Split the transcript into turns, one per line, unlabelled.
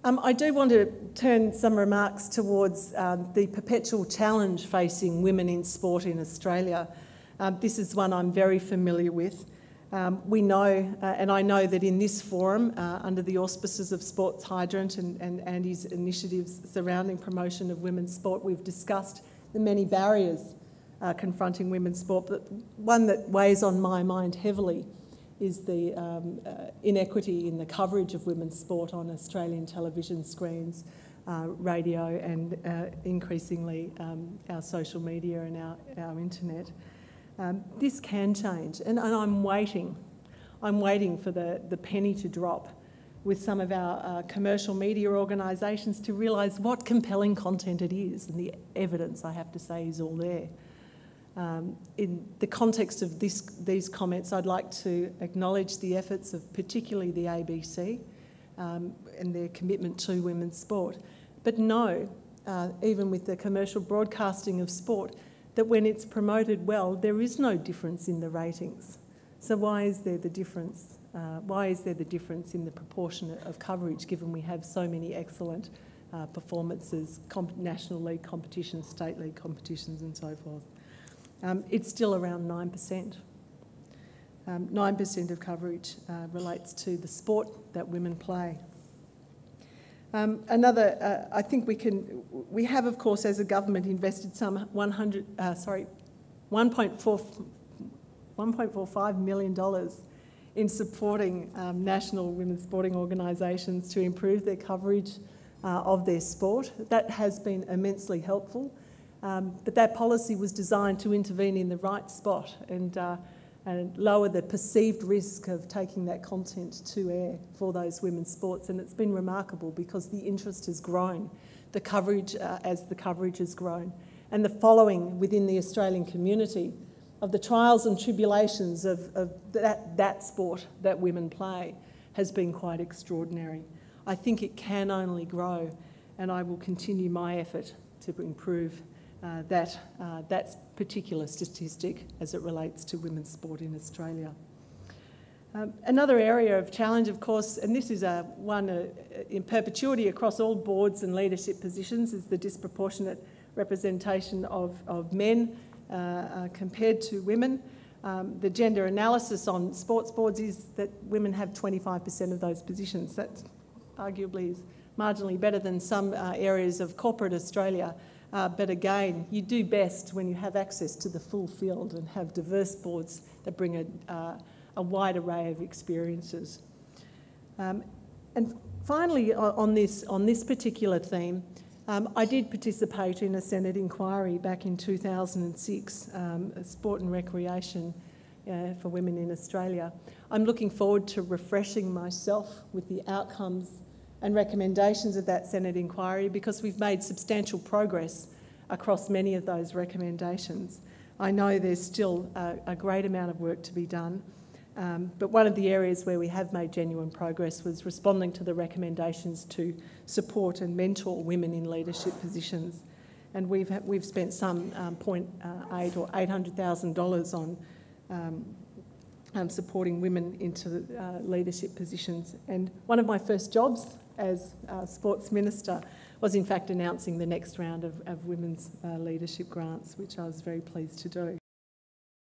I do want to turn some remarks towards the perpetual challenge facing women in sport in Australia. This is one I'm very familiar with. We know, and I know that in this forum, under the auspices of Sports Hydrant and Andy's initiatives surrounding promotion of women's sport, we've discussed the many barriers confronting women's sport, but one that weighs on my mind heavily is the inequity in the coverage of women's sport on Australian television screens, radio and increasingly our social media and our internet. This can change, and I'm waiting. I'm waiting for the penny to drop with some of our commercial media organisations to realise what compelling content it is, and the evidence, I have to say, is all there. In the context of these comments, I'd like to acknowledge the efforts of particularly the ABC and their commitment to women's sport. But know, even with the commercial broadcasting of sport, that when it's promoted well, there is no difference in the ratings. So why is there the difference? Why is there the difference in the proportion of coverage, given we have so many excellent performances, National League competitions, State League competitions and so forth? It's still around 9%. 9% of coverage relates to the sport that women play. I think we have, of course, as a government, invested some $1.45 million in supporting national women's sporting organisations to improve their coverage of their sport. That has been immensely helpful. But that policy was designed to intervene in the right spot and lower the perceived risk of taking that content to air for those women's sports. And it's been remarkable because the interest has grown, the coverage as the coverage has grown, and the following within the Australian community of the trials and tribulations of that sport that women play has been quite extraordinary. I think it can only grow, and I will continue my effort to improve that particular statistic as it relates to women's sport in Australia. Another area of challenge, of course, and this is one in perpetuity across all boards and leadership positions, is the disproportionate representation of men compared to women. The gender analysis on sports boards is that women have 25% of those positions. That arguably is marginally better than some areas of corporate Australia. But again, you do best when you have access to the full field and have diverse boards that bring a wide array of experiences. And finally, on this particular theme, I did participate in a Senate inquiry back in 2006, sport and recreation for women in Australia. I'm looking forward to refreshing myself with the outcomes and recommendations of that Senate inquiry, because we've made substantial progress across many of those recommendations. I know there's still a great amount of work to be done, but one of the areas where we have made genuine progress was responding to the recommendations to support and mentor women in leadership positions. And we've spent some $0.8 or $800,000 on supporting women into leadership positions. And one of my first jobs as Sports Minister was in fact announcing the next round of women's leadership grants, which I was very pleased to do.